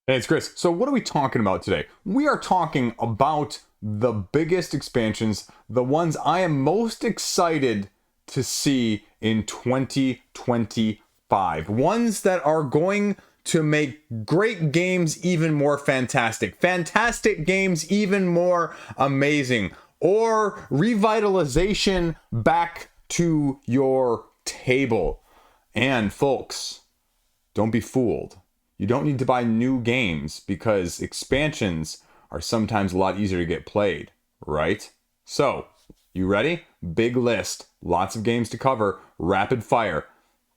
Hey, it's Chris. So what are we talking about today? We are talking about the biggest expansions, the ones I am most excited to see in 2025. Ones that are going to make great games even more fantastic, fantastic games even more amazing, or revitalization back to your table. And folks, don't be fooled. You don't need to buy new games because expansions are sometimes a lot easier to get played, right? So, you ready? Big list, lots of games to cover, rapid fire.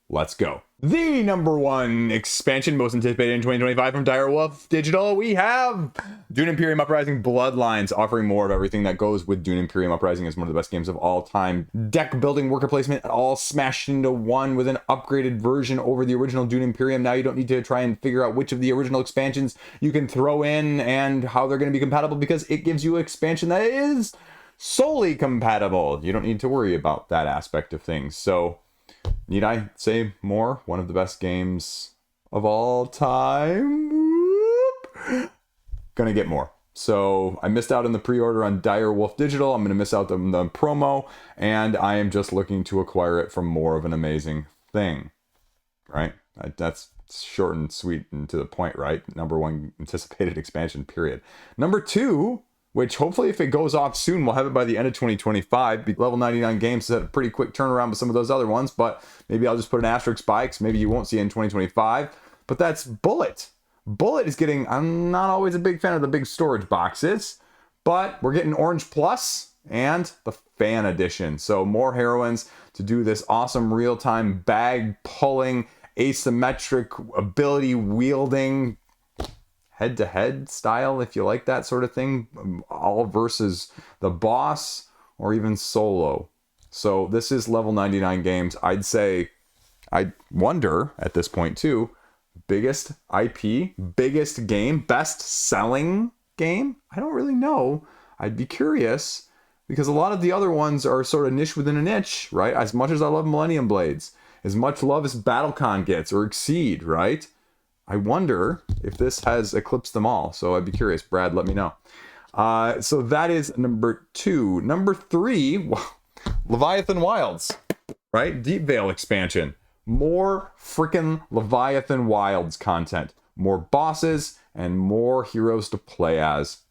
Let's go. The number one expansion most anticipated in 2025 from Direwolf Digital, we have Dune Imperium Uprising Bloodlines, offering more of everything that goes with Dune Imperium Uprising as one of the best games of all time. Deck building, worker placement, all smashed into one with an upgraded version over the original Dune Imperium. Now you don't need to try and figure out which of the original expansions you can throw in and how they're going to be compatible, because it gives you an expansion that is solely compatible. You don't need to worry about that aspect of things. So, need I say more? One of the best games of all time. Whoop. Gonna get more. So I missed out on the pre-order on Direwolf Digital. I'm gonna miss out on the promo, and I am just looking to acquire it for more of an amazing thing. Right? That's short and sweet and to the point, right? Number one anticipated expansion, period. Number two, which hopefully if it goes off soon, we'll have it by the end of 2025. Level 99 Games has had a pretty quick turnaround with some of those other ones, but maybe I'll just put an asterisk by because maybe you won't see it in 2025. But that's Bullet. Bullet is getting, I'm not always a big fan of the big storage boxes, but we're getting Orange Plus and the Fan Edition. So more heroines to do this awesome real-time bag pulling, asymmetric ability wielding, head-to-head style, if you like that sort of thing, all versus the boss or even solo. So this is level 99 games. I'd say, I wonder at this point too, biggest IP, biggest game, best selling game? I don't really know. I'd be curious because a lot of the other ones are sort of niche within a niche, right? As much as I love Millennium Blades, as much love as BattleCon gets or Exceed, right? I wonder if this has eclipsed them all. So I'd be curious. Brad, let me know. So that is number two. Number three, Leviathan Wilds, right? Deepvale expansion. More freaking Leviathan Wilds content. More bosses and more heroes to play as.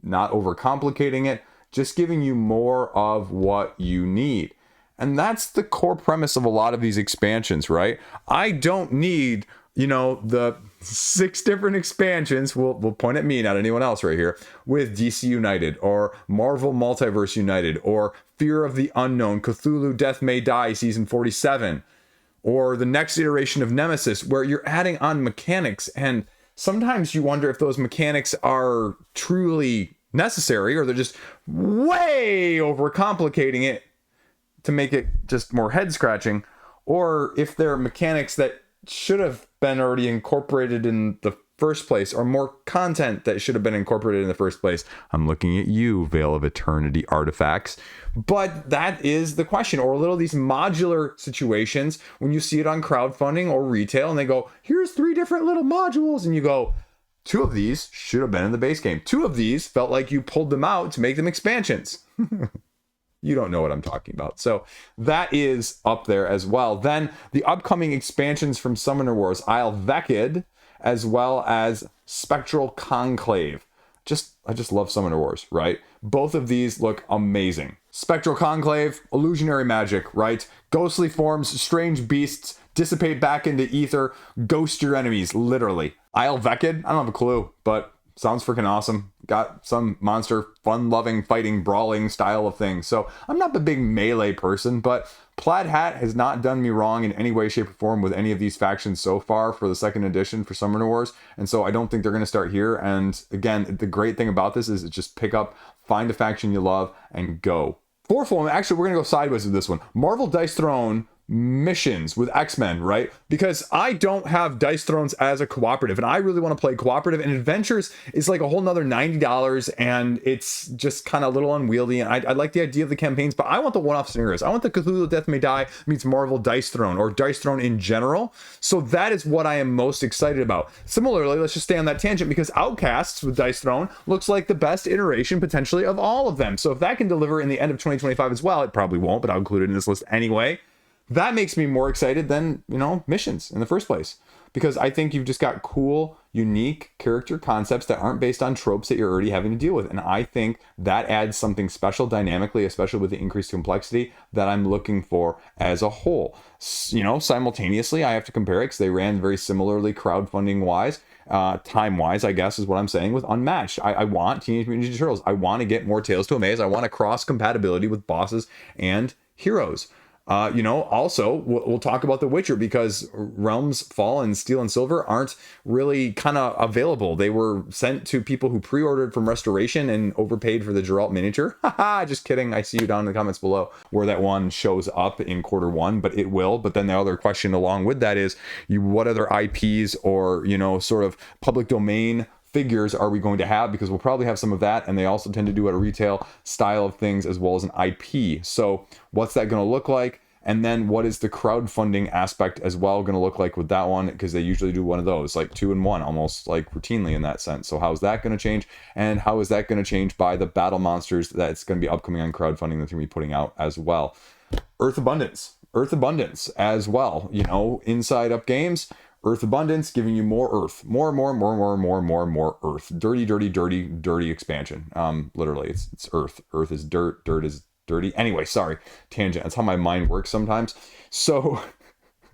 Not overcomplicating it, just giving you more of what you need. And that's the core premise of a lot of these expansions, right? I don't need, the 6 different expansions, we'll point at me, not anyone else right here, with DC United, or Marvel Multiverse United, or Fear of the Unknown, Cthulhu Death May Die Season 47, or the next iteration of Nemesis, where you're adding on mechanics, and sometimes you wonder if those mechanics are truly necessary, or they're just way overcomplicating it to make it just more head-scratching, or if they're mechanics that should have been already incorporated in the first place, or more content that should have been incorporated in the first place. I'm looking at you, Veil of Eternity artifacts. But that is the question. Or a little of these modular situations when you see it on crowdfunding or retail and they go, here's 3 different little modules, and you go, 2 of these should have been in the base game. 2 of these felt like you pulled them out to make them expansions. You don't know what I'm talking about. So that is up there as well. Then the upcoming expansions from Summoner Wars, Isle Vekkid, as well as Spectral Conclave. I just love Summoner Wars, right? Both of these look amazing. Spectral Conclave, illusionary magic, right? Ghostly forms, strange beasts, dissipate back into ether, ghost your enemies, literally. Isle Vekkid, I don't have a clue, but sounds freaking awesome. Got some monster, fun-loving, fighting, brawling style of things. So I'm not the big melee person, but Plaid Hat has not done me wrong in any way, shape, or form with any of these factions so far for the second edition for Summoner Wars. And so I don't think they're going to start here. And again, the great thing about this is just pick up, find a faction you love, and go. Fourth one, actually, we're going to go sideways with this one. Marvel Dice Throne missions with X-Men, right? Because I don't have Dice Thrones as a cooperative, and I really want to play cooperative, and Adventures is like a whole nother $90, and it's just kind of a little unwieldy, and I like the idea of the campaigns, but I want the one-off scenarios. I want the Cthulhu Death May Die meets Marvel Dice Throne, or Dice Throne in general. So that is what I am most excited about. Similarly, let's just stay on that tangent, because Outcasts with Dice Throne looks like the best iteration potentially of all of them. So if that can deliver in the end of 2025 as well, it probably won't, but I'll include it in this list anyway. That makes me more excited than, missions in the first place. Because I think you've just got cool, unique character concepts that aren't based on tropes that you're already having to deal with. And I think that adds something special dynamically, especially with the increased complexity that I'm looking for as a whole. Simultaneously, I have to compare it because they ran very similarly crowdfunding-wise. Time-wise, I guess, is what I'm saying with Unmatched. I want Teenage Mutant Ninja Turtles. I want to get more Tales to Amaze. I want to cross-compatibility with bosses and heroes. Also, we'll talk about The Witcher, because Realms Fall and Steel and Silver aren't really kind of available. They were sent to people who pre-ordered from Restoration and overpaid for the Geralt miniature. Haha, just kidding. I see you down in the comments below where that one shows up in Q1, but it will. But then the other question along with that is, what other IPs or, sort of public domain figures are we going to have? Because we'll probably have some of that, and they also tend to do it a retail style of things as well as an IP. So what's that going to look like? And then what is the crowdfunding aspect as well going to look like with that one? Because they usually do one of those, like 2 in 1, almost like routinely in that sense. So how is that going to change? And how is that going to change by the battle monsters that's going to be upcoming on crowdfunding that they're going to be putting out as well? Earth Abundance as well. Inside Up Games, Earth Abundance, giving you more Earth, more Earth. Dirty expansion. Literally, it's Earth. Earth is dirt. Dirt is dirty. Anyway, sorry, tangent. That's how my mind works sometimes. So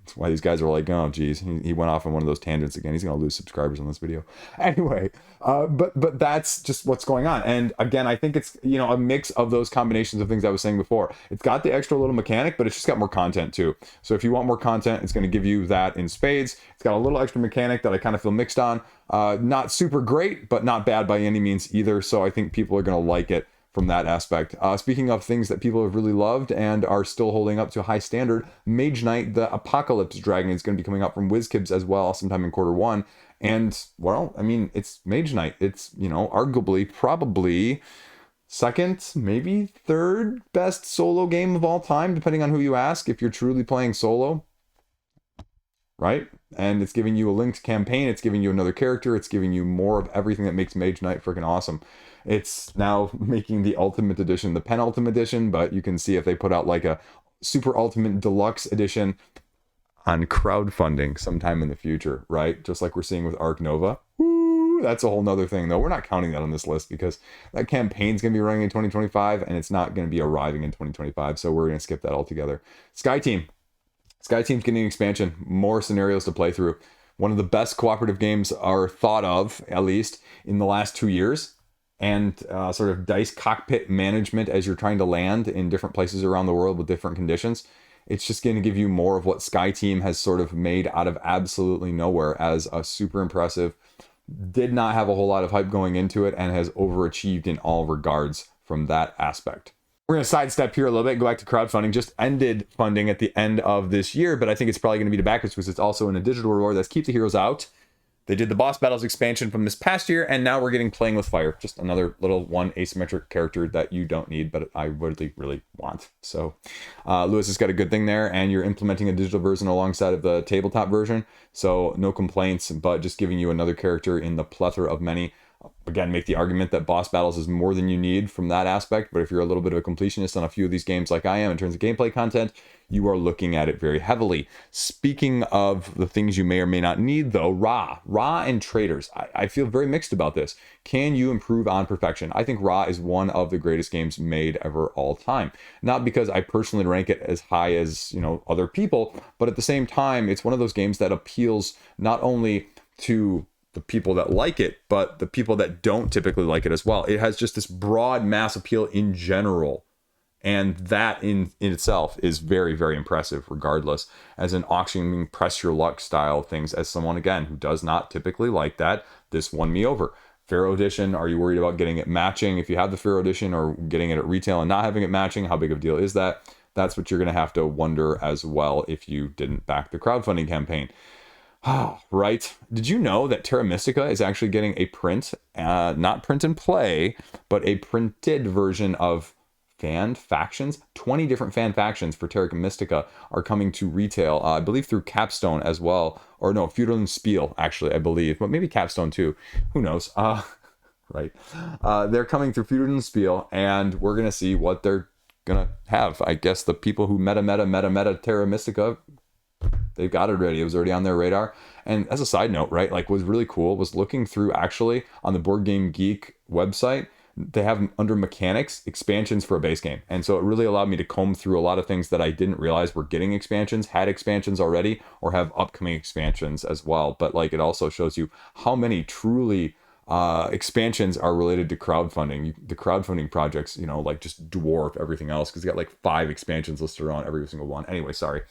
that's why these guys are like, oh geez, he went off on one of those tangents again. He's gonna lose subscribers on this video. Anyway, but that's just what's going on. And again, I think it's a mix of those combinations of things I was saying before. It's got the extra little mechanic, but it's just got more content too. So if you want more content, it's going to give you that in spades. It's got a little extra mechanic that I kind of feel mixed on. Not super great, but not bad by any means either. So I think people are going to like it from that aspect. Speaking of things that people have really loved and are still holding up to a high standard, Mage Knight, the Apocalypse Dragon, is going to be coming out from WizKids as well sometime in Q1. And, well, I mean, it's Mage Knight. It's, arguably probably second, maybe third best solo game of all time, depending on who you ask, if you're truly playing solo. Right? And it's giving you a linked campaign. It's giving you another character. It's giving you more of everything that makes Mage Knight freaking awesome. It's now making the Ultimate Edition the Penultimate Edition, but you can see if they put out like a Super Ultimate Deluxe Edition on crowdfunding sometime in the future, right? Just like we're seeing with Arc Nova. Woo, that's a whole nother thing, though. We're not counting that on this list because that campaign's going to be running in 2025, and it's not going to be arriving in 2025, so we're going to skip that altogether. Sky Team's getting an expansion, more scenarios to play through. One of the best cooperative games are thought of, at least, in the last 2 years. And sort of dice cockpit management as you're trying to land in different places around the world with different conditions. It's just going to give you more of what Sky Team has sort of made out of absolutely nowhere as a super impressive, did not have a whole lot of hype going into it, and has overachieved in all regards from that aspect. We're going to sidestep here a little bit, go back to crowdfunding. Just ended funding at the end of this year, but I think it's probably going to be to backwards because it's also in a digital reward that's Keep the Heroes Out. They did the Boss Battles expansion from this past year, and now we're getting Playing with Fire. Just another little one asymmetric character that you don't need, but I really, really want. So Lewis has got a good thing there, and you're implementing a digital version alongside of the tabletop version. So no complaints, but just giving you another character in the plethora of many. Again, make the argument that Boss Battles is more than you need from that aspect, but if you're a little bit of a completionist on a few of these games like I am in terms of gameplay content, you are looking at it very heavily. Speaking of the things you may or may not need, though, Ra and Traders. I feel very mixed about this. Can you improve on perfection? I think Ra is one of the greatest games made ever all time. Not because I personally rank it as high as, other people, but at the same time, it's one of those games that appeals not only to the people that like it, but the people that don't typically like it as well. It has just this broad mass appeal in general. And that in itself is very, very impressive, regardless. As an auctioning press your luck style things, as someone, again, who does not typically like that, this won me over. Pharaoh Edition, are you worried about getting it matching? If you have the Pharaoh Edition or getting it at retail and not having it matching, how big of a deal is that? That's what you're going to have to wonder as well if you didn't back the crowdfunding campaign. Right. Did you know that Terra Mystica is actually getting a print, not print and play, but a printed version of fan factions? 20 different fan factions for Terra Mystica are coming to retail, I believe through Capstone as well. Or no, Feudal and Spiel, actually, I believe. But maybe Capstone too. Who knows? Right. They're coming through Feudal and Spiel, and we're going to see what they're going to have. I guess the people who meta Terra Mystica, they've got it already. It was already on their radar. And as a side note, right, like what was really cool was looking through actually on the Board Game Geek website, they have under mechanics expansions for a base game. And so it really allowed me to comb through a lot of things that I didn't realize were getting expansions, had expansions already, or have upcoming expansions as well. But like it also shows you how many truly expansions are related to crowdfunding. The crowdfunding projects, you know, like just dwarf everything else because you got like 5 expansions listed on every single one. Anyway, sorry.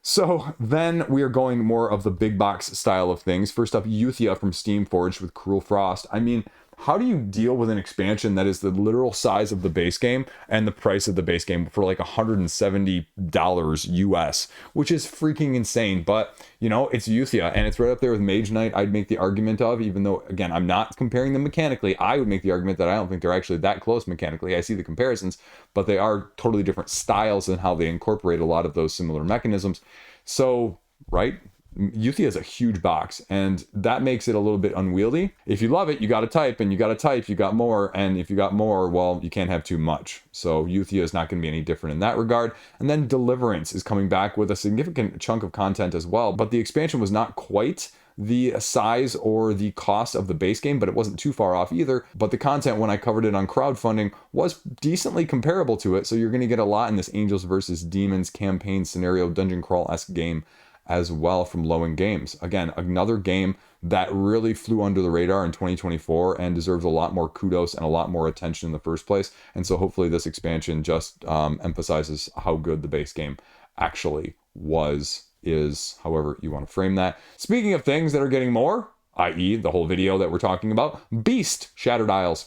So then we are going more of the big box style of things. First up, Euthia from Steamforged with Cruel Frost. I mean, how do you deal with an expansion that is the literal size of the base game and the price of the base game for like $170 US, which is freaking insane. But, you know, it's Euthia and it's right up there with Mage Knight. I'd make the argument of, even though, again, I'm not comparing them mechanically, I would make the argument that I don't think they're actually that close mechanically. I see the comparisons, but they are totally different styles in how they incorporate a lot of those similar mechanisms. So, right? Euthia is a huge box, and that makes it a little bit unwieldy. If you love it, you got to type, and you got to type, you got more, and if you got more, well, you can't have too much. So Euthia is not going to be any different in that regard. And then Deliverance is coming back with a significant chunk of content as well, but the expansion was not quite the size or the cost of the base game, but it wasn't too far off either. But the content, when I covered it on crowdfunding, was decently comparable to it, so you're going to get a lot in this Angels versus Demons campaign scenario dungeon crawl-esque game as well from Lowen Games. Again, another game that really flew under the radar in 2024 and deserves a lot more kudos and a lot more attention in the first place. And so hopefully this expansion just emphasizes how good the base game actually is, however you want to frame that. Speaking of things that are getting more, i.e. the whole video that we're talking about, Beast Shattered Isles.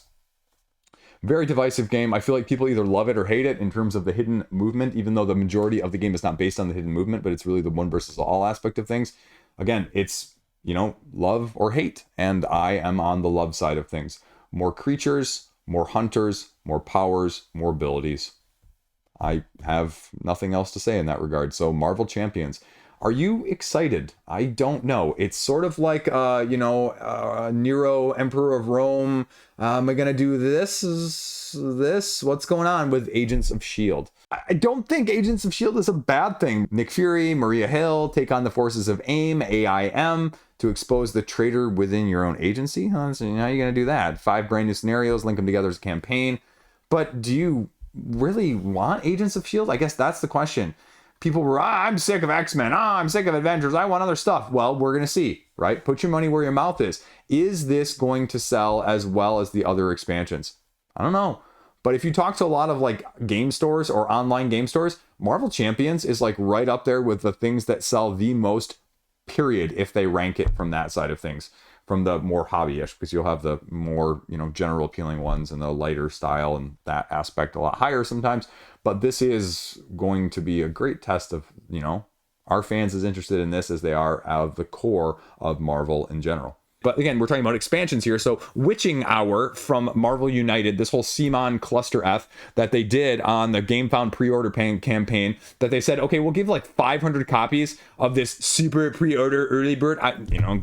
Very divisive game. I feel like people either love it or hate it in terms of the hidden movement, even though the majority of the game is not based on the hidden movement, but it's really the one versus all aspect of things. Again, it's, you know, love or hate, and I am on the love side of things. More creatures, more hunters, more powers, more abilities. I have nothing else to say in that regard. So Marvel Champions. Are you excited? I don't know. It's sort of like, Nero, Emperor of Rome. Am I going to do this? What's going on with Agents of S.H.I.E.L.D.? I don't think Agents of S.H.I.E.L.D. is a bad thing. Nick Fury, Maria Hill take on the forces of AIM to expose the traitor within your own agency. Huh? So how are you going to do that? 5 brand new scenarios, link them together as a campaign. But do you really want Agents of S.H.I.E.L.D.? I guess that's the question. People were, I'm sick of X-Men. I'm sick of Avengers. I want other stuff. Well, we're going to see, right? Put your money where your mouth is. Is this going to sell as well as the other expansions? I don't know. But if you talk to a lot of like game stores or online game stores, Marvel Champions is like right up there with the things that sell the most, period, if they rank it from that side of things. From the more hobbyish, because you'll have the more, general appealing ones and the lighter style and that aspect a lot higher sometimes. But this is going to be a great test of, our fans as interested in this as they are out of the core of Marvel in general. But again, we're talking about expansions here. So Witching Hour from Marvel United, this whole CMON cluster F that they did on the GameFound pre-order campaign, that they said, okay, we'll give like 500 copies of this super pre-order early bird,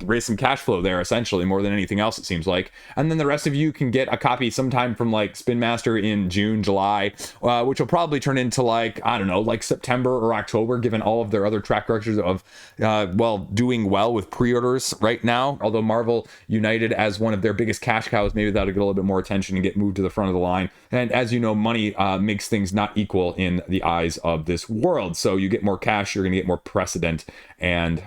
raise some cash flow there, essentially, more than anything else, it seems like. And then the rest of you can get a copy sometime from like Spin Master in June, July, which will probably turn into like September or October, given all of their other track records of, doing well with pre-orders right now. Although Marvel United as one of their biggest cash cows, maybe that'll get a little bit more attention and get moved to the front of the line. And as you know, money makes things not equal in the eyes of this world. So you get more cash, you're going to get more precedent and,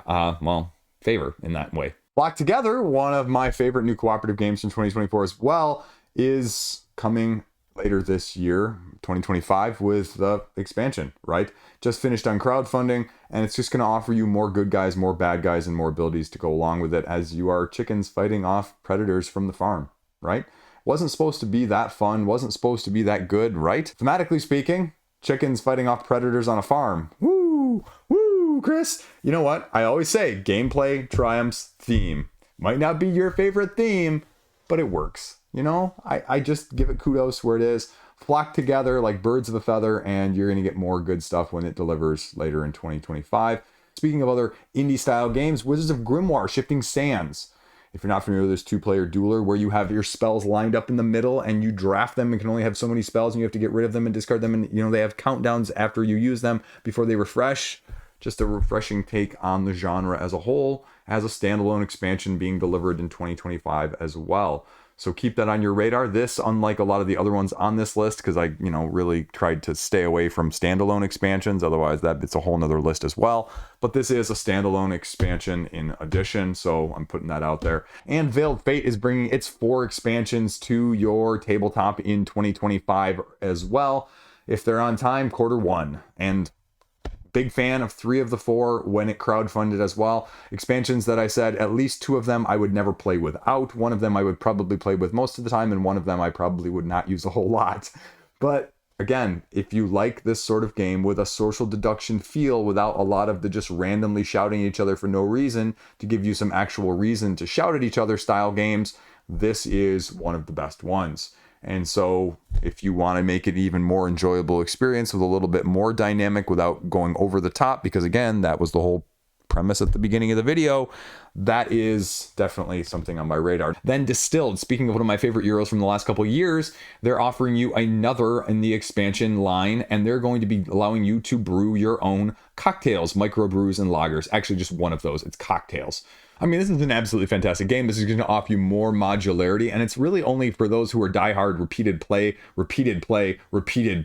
favor in that way. Locked Together, one of my favorite new cooperative games from 2024 as well, is coming later this year, 2025, with the expansion, right? Just finished on crowdfunding, and it's just going to offer you more good guys, more bad guys, and more abilities to go along with it as you are chickens fighting off predators from the farm, right? Wasn't supposed to be that fun, wasn't supposed to be that good, right? Thematically speaking, chickens fighting off predators on a farm. Woo! Woo, Chris! You know what? I always say, gameplay triumphs theme. Might not be your favorite theme, but it works. You know, I just give it kudos where it is. Flock together like birds of a feather, and you're going to get more good stuff when it delivers later in 2025. Speaking of other indie-style games, Wizards of Grimoire, Shifting Sands. If you're not familiar with this two-player dueler where you have your spells lined up in the middle and you draft them and can only have so many spells and you have to get rid of them and discard them, and you know they have countdowns after you use them before they refresh. Just a refreshing take on the genre as a whole, as a standalone expansion being delivered in 2025 as well. So keep that on your radar. This, unlike a lot of the other ones on this list, because I, really tried to stay away from standalone expansions. Otherwise, it's a whole nother list as well. But this is a standalone expansion in addition, so I'm putting that out there. And Veiled Fate is bringing its 4 expansions to your tabletop in 2025 as well, if they're on time, Q1. And big fan of 3 of the 4 when it crowdfunded as well. Expansions that I said, at least 2 of them I would never play without. 1 of them I would probably play with most of the time, and 1 of them I probably would not use a whole lot. But again, if you like this sort of game with a social deduction feel without a lot of the just randomly shouting at each other for no reason to give you some actual reason to shout at each other style games, this is one of the best ones. And so if you want to make it even more enjoyable experience with a little bit more dynamic without going over the top, because again, that was the whole premise at the beginning of the video, that is definitely something on my radar. Then Distilled, speaking of one of my favorite Euros from the last couple of years, they're offering you another in the expansion line, and they're going to be allowing you to brew your own cocktails, microbrews and lagers. Actually, just one of those. It's cocktails. I mean, this is an absolutely fantastic game. This is going to offer you more modularity, and it's really only for those who are diehard repeated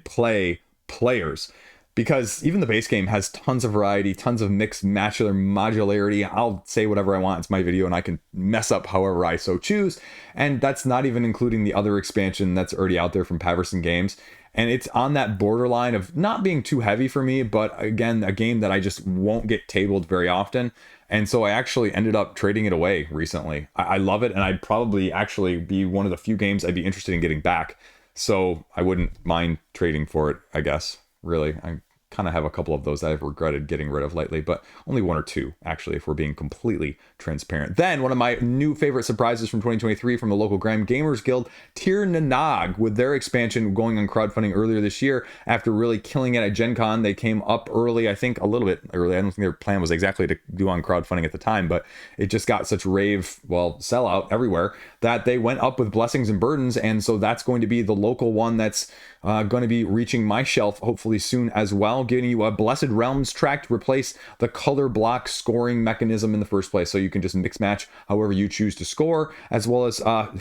play players. Because even the base game has tons of variety, tons of mixed modularity. I'll say whatever I want. It's my video and I can mess up however I so choose. And that's not even including the other expansion that's already out there from Paverson Games. And it's on that borderline of not being too heavy for me, but again, a game that I just won't get tabled very often. And so I actually ended up trading it away recently. I love it, and I'd probably actually be one of the few games I'd be interested in getting back. So I wouldn't mind trading for it, I guess. Really, I kind of have a couple of those that I've regretted getting rid of lately, but only 1 or 2, actually, if we're being completely transparent. Then, one of my new favorite surprises from 2023 from the local Grime Gamers Guild, Tir Na Nog, with their expansion going on crowdfunding earlier this year after really killing it at Gen Con. They came up early, I think a little bit early. I don't think their plan was exactly to do on crowdfunding at the time, but it just got such sellout everywhere that they went up with Blessings and Burdens, and so that's going to be the local one that's going to be reaching my shelf hopefully soon as well, giving you a Blessed Realms track to replace the color block scoring mechanism in the first place, so you can just mix match however you choose to score, as well as a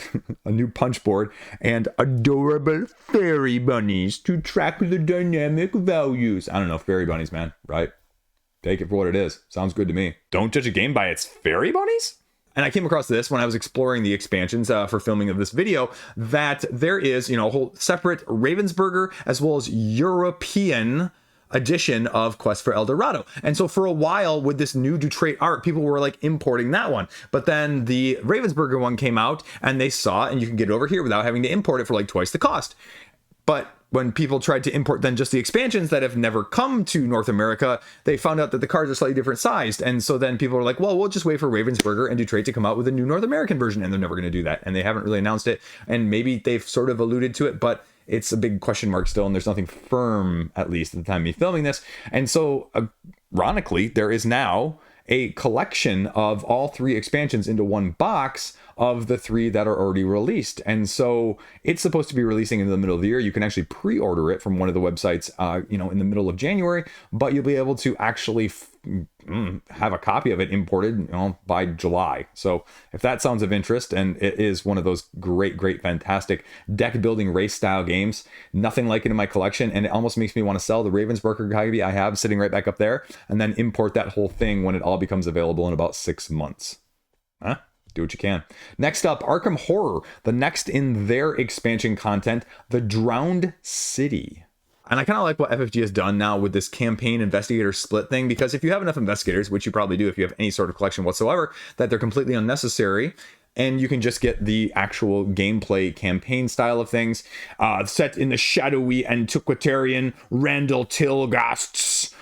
new punch board and adorable fairy bunnies to track the dynamic values. I don't know, fairy bunnies, man, right? Take it for what it is. Sounds good to me. Don't judge a game by its fairy bunnies? And I came across this when I was exploring the expansions for filming of this video, that there is, a whole separate Ravensburger as well as European edition of Quest for El Dorado. And so for a while with this new Dutrait art, people were like importing that one. But then the Ravensburger one came out and they saw it, and you can get it over here without having to import it for like twice the cost. But when people tried to import then just the expansions that have never come to North America, they found out that the cards are slightly different sized. And so then people were like, well, we'll just wait for Ravensburger and Dutrait to come out with a new North American version. And they're never going to do that. And they haven't really announced it. And maybe they've sort of alluded to it, but it's a big question mark still. And there's nothing firm, at least at the time of me filming this. And so ironically, there is now a collection of all 3 expansions into one box of the 3 that are already released. And so it's supposed to be releasing in the middle of the year. You can actually pre-order it from one of the websites, in the middle of January, but you'll be able to actually have a copy of it imported, by July. So if that sounds of interest, and it is one of those great, fantastic deck building race style games, nothing like it in my collection. And it almost makes me want to sell the Ravensburger copy I have sitting right back up there and then import that whole thing when it all becomes available in about 6 months. Huh? Do what you can. Next up, Arkham Horror, the next in their expansion content, The Drowned City. And I kind of like what FFG has done now with this campaign investigator split thing, because if you have enough investigators, which you probably do if you have any sort of collection whatsoever, that they're completely unnecessary, and you can just get the actual gameplay campaign style of things. Set in the shadowy antiquarian Randall Tilgasts,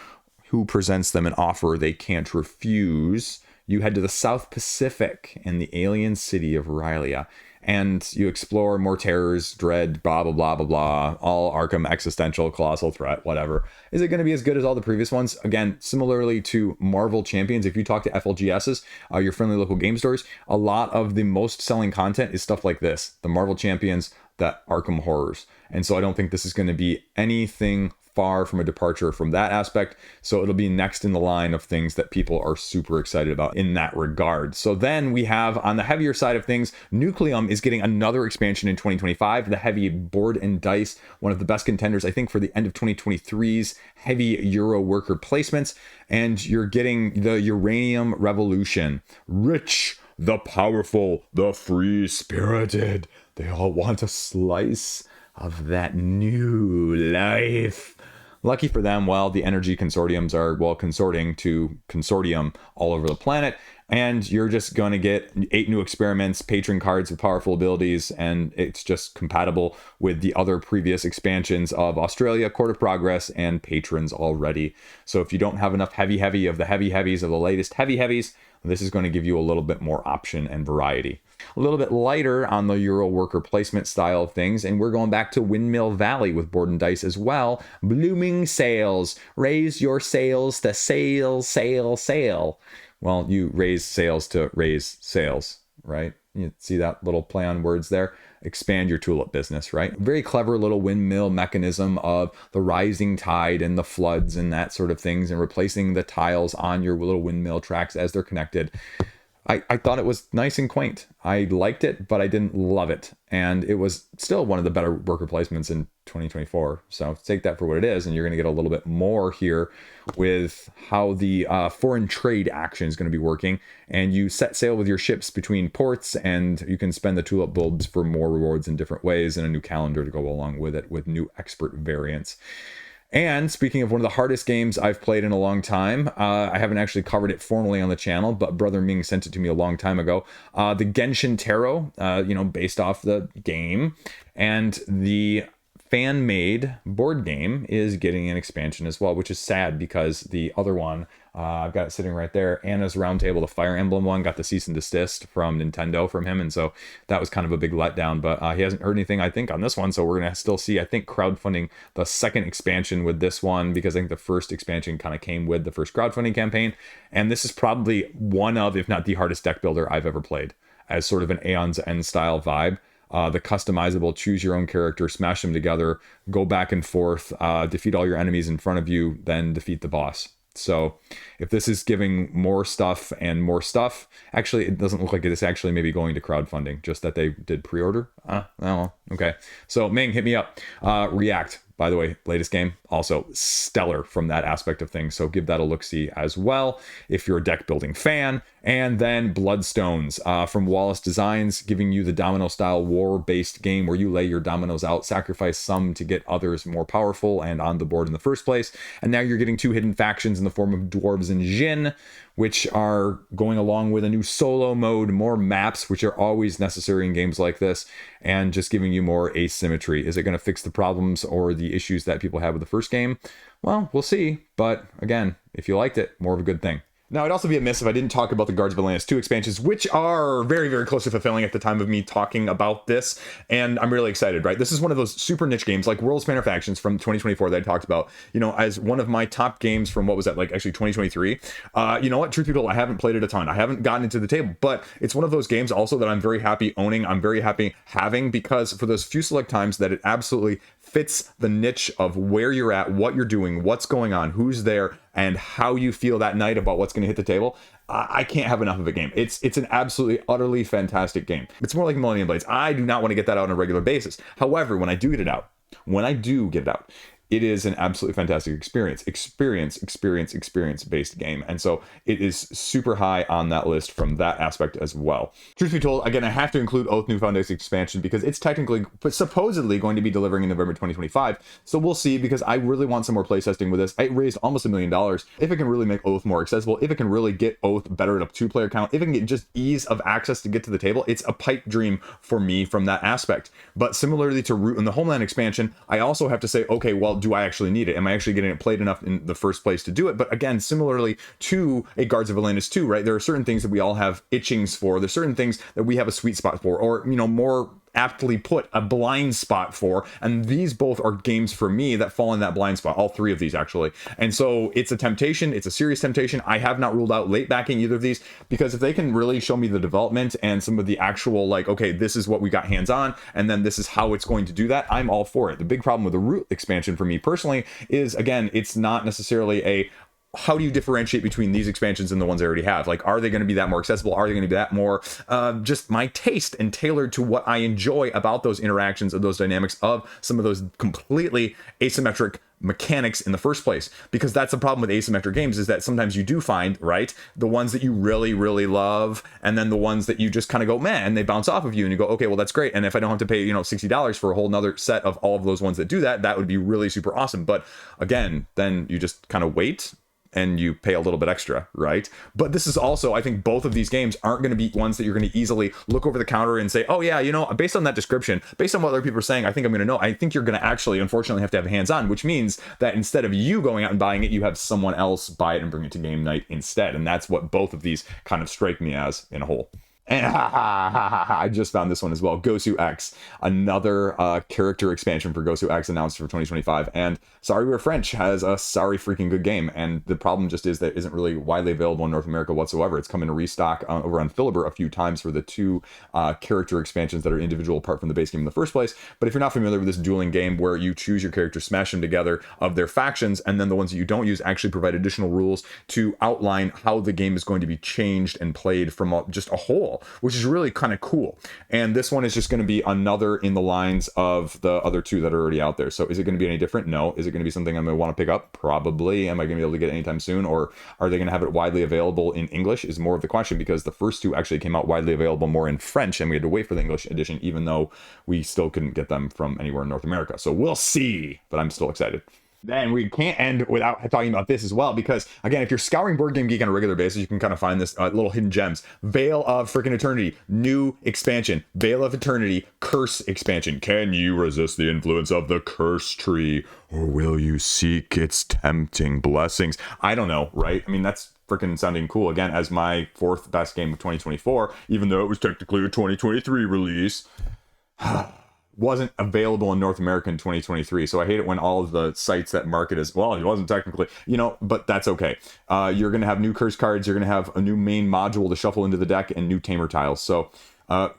who presents them an offer they can't refuse. You head to the South Pacific in the alien city of Rylea, and you explore more terrors, dread, blah, blah, blah, blah, blah, all Arkham, existential, colossal threat, whatever. Is it going to be as good as all the previous ones? Again, similarly to Marvel Champions, if you talk to FLGSs, your friendly local game stores, a lot of the most selling content is stuff like this, the Marvel Champions, the Arkham Horrors. And so I don't think this is going to be anything far from a departure from that aspect. So it'll be next in the line of things that people are super excited about in that regard. So then we have, on the heavier side of things, Nucleum is getting another expansion in 2025, the heavy board and dice, one of the best contenders, I think, for the end of 2023's heavy Euro worker placements. And you're getting the Uranium Revolution. Rich, the powerful, the free-spirited, they all want a slice of that new life. Lucky for them, well, the energy consortiums are, well, consorting to consortium all over the planet, and you're just going to get 8 new experiments, patron cards with powerful abilities, and it's just compatible with the other previous expansions of Australia, Court of Progress, and patrons already. So if you don't have enough heavy of the heavy heavies of the latest heavy heavies, this is going to give you a little bit more option and variety. A little bit lighter on the Euro worker placement style of things, and we're going back to Windmill Valley with board and dice as well. Blooming sails. Raise your sails to sail, sail, sail. Well, you raise sails to raise sales, right? You see that little play on words there? Expand your tulip business, right? Very clever little windmill mechanism of the rising tide and the floods and that sort of things, and replacing the tiles on your little windmill tracks as they're connected. I thought it was nice and quaint. I liked it, but I didn't love it. And it was still one of the better worker placements in 2024. So take that for what it is, and you're going to get a little bit more here with how the foreign trade action is going to be working. And you set sail with your ships between ports, and you can spend the tulip bulbs for more rewards in different ways, and a new calendar to go along with it with new expert variants. And speaking of one of the hardest games I've played in a long time, I haven't actually covered it formally on the channel, but Brother Ming sent it to me a long time ago. The Genshin Terra, based off the game, and the fan-made board game is getting an expansion as well, which is sad because the other one, I've got it sitting right there, Anna's Roundtable, the Fire Emblem one, got the cease and desist from Nintendo from him, and so that was kind of a big letdown, but he hasn't heard anything, I think, on this one, so we're going to still see, I think, crowdfunding the second expansion with this one, because I think the first expansion kind of came with the first crowdfunding campaign, and this is probably one of, if not the hardest deck builder I've ever played, as sort of an Aeon's End style vibe. The customizable, choose your own character, smash them together, go back and forth, defeat all your enemies in front of you, then defeat the boss. So if this is giving more stuff and more stuff, actually, it doesn't look like it's actually maybe going to crowdfunding, just that they did pre-order. Oh, okay. So Ming, hit me up. React, by the way, latest game, also stellar from that aspect of things. So give that a look-see as well if you're a deck building fan. And then Bloodstones from Wallace Designs, giving you the domino-style war-based game where you lay your dominoes out, sacrifice some to get others more powerful and on the board in the first place. And now you're getting 2 hidden factions in the form of Dwarves and Djinn, which are going along with a new solo mode, more maps, which are always necessary in games like this, and just giving you more asymmetry. Is it going to fix the problems or the issues that people had with the first game? Well, we'll see. But again, if you liked it, more of a good thing. Now, it'd also be amiss if I didn't talk about the Guards of Atlantis 2 expansions, which are very, very close to fulfilling at the time of me talking about this. And I'm really excited, right? This is one of those super niche games like World Spanner Factions from 2024 that I talked about, as one of my top games from, what was that, like actually 2023. You know what? Truth be told, I haven't played it a ton. I haven't gotten into the table, but it's one of those games also that I'm very happy owning. I'm very happy having, because for those few select times that it absolutely fits the niche of where you're at, what you're doing, what's going on, who's there, and how you feel that night about what's going to hit the table, I can't have enough of a game. It's an absolutely, utterly fantastic game. It's more like Millennium Blades. I do not want to get that out on a regular basis. However, when I do get it out, it is an absolutely fantastic experience based game. And so it is super high on that list from that aspect as well. Truth be told, again, I have to include Oath New Foundation expansion because it's technically, but supposedly going to be delivering in November 2025. So we'll see, because I really want some more playtesting with this. I raised almost $1 million. If it can really make Oath more accessible, if it can really get Oath better at a 2-player count, if it can get just ease of access to get to the table, it's a pipe dream for me from that aspect. But similarly to Root and the Homeland expansion, I also have to say, okay, well, do I actually need it? Am I actually getting it played enough in the first place to do it? But again, similarly to a Guards of Atlantis 2, right? There are certain things that we all have itchings for. There's certain things that we have a sweet spot for, or, you know, more aptly put, a blind spot for. And these both are games for me that fall in that blind spot, all 3 of these actually. And so it's a temptation, it's a serious temptation. I have not ruled out late backing either of these, because if they can really show me the development and some of the actual, like, okay, this is what we got hands on, and then this is how it's going to do that, I'm all for it. The big problem with the Root expansion for me personally is, again, it's not necessarily a, how do you differentiate between these expansions and the ones I already have? Like, are they going to be that more accessible? Are they going to be that more just my taste and tailored to what I enjoy about those interactions, of those dynamics, of some of those completely asymmetric mechanics in the first place? Because that's the problem with asymmetric games, is that sometimes you do find, right, the ones that you really, really love, and then the ones that you just kind of go, man, and they bounce off of you, and you go, okay, well, that's great. And if I don't have to pay, you know, $60 for a whole nother set of all of those ones that do that, that would be really super awesome. But again, then you just kind of wait and you pay a little bit extra, right? But this is also, I think both of these games aren't going to be ones that you're going to easily look over the counter and say, oh yeah, you know, based on that description, based on what other people are saying, I think I'm going to know. I think you're going to actually, unfortunately, have to have hands-on, which means that instead of you going out and buying it, you have someone else buy it and bring it to game night instead. And that's what both of these kind of strike me as in a whole. And I just found this one as well. Gosu X, another character expansion for Gosu X announced for 2025. And Sorry We're French has a sorry freaking good game. And the problem just is that it isn't really widely available in North America whatsoever. It's come in a restock over on Philibert a few times for the 2 character expansions that are individual apart from the base game in the first place. But if you're not familiar with this dueling game where you choose your character, smash them together of their factions, and then the ones that you don't use actually provide additional rules to outline how the game is going to be changed and played from just a whole, which is really kind of cool. And this one is just going to be another in the lines of the other 2 that are already out there. So is it going to be any different? No. Is it going to be something I'm going to want to pick up? Probably. Am I going to be able to get it anytime soon? Or are they going to have it widely available in English is more of the question, because the first 2 actually came out widely available more in French, and we had to wait for the English edition, even though we still couldn't get them from anywhere in North America. So we'll see, but I'm still excited. Then we can't end without talking about this as well, because again, if you're scouring Board Game Geek on a regular basis, you can kind of find this little hidden gems. Veil of freaking Eternity, new expansion. Veil of Eternity, Curse expansion. Can you resist the influence of the Curse Tree, or will you seek its tempting blessings? I don't know, right? I mean, that's freaking sounding cool. Again, as my 4th best game of 2024, even though it was technically a 2023 release. Wasn't available in North America in 2023. So I hate it when all of the sites that market as, well, it wasn't technically, you know, but that's okay. You're going to have new curse cards. You're going to have a new main module to shuffle into the deck and new tamer tiles. So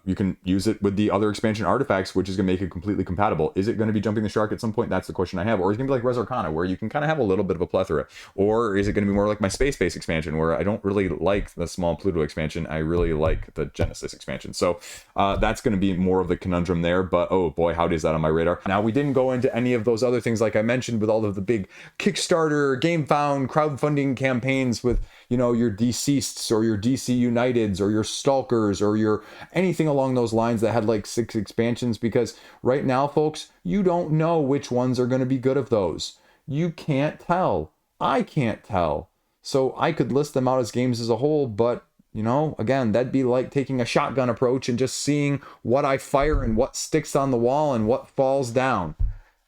you can use it with the other expansion artifacts, which is going to make it completely compatible. Is it going to be jumping the shark at some point? That's the question I have. Or is it going to be like Res Arcana, where you can kind of have a little bit of a plethora? Or is it going to be more like my space-based expansion, where I don't really like the small Pluto expansion, I really like the Genesis expansion? So that's going to be more of the conundrum there, but oh boy, how is that on my radar? Now, we didn't go into any of those other things like I mentioned with all of the big Kickstarter, GameFound, crowdfunding campaigns with, you know, your Deceased's or your DC Uniteds or your Stalkers or your anything along those lines that had like 6 expansions, because right now, folks, you don't know which ones are going to be good of those. You can't tell. I can't tell. So I could list them out as games as a whole, but you know, again, that'd be like taking a shotgun approach and just seeing what I fire and what sticks on the wall and what falls down.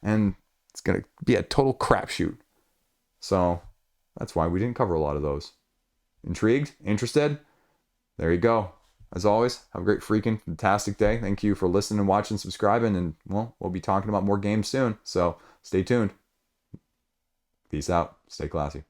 And it's going to be a total crapshoot. So that's why we didn't cover a lot of those. Intrigued? Interested? There you go. As always, have a great freaking fantastic day. Thank you for listening, watching, subscribing, and well, we'll be talking about more games soon. So stay tuned. Peace out. Stay classy.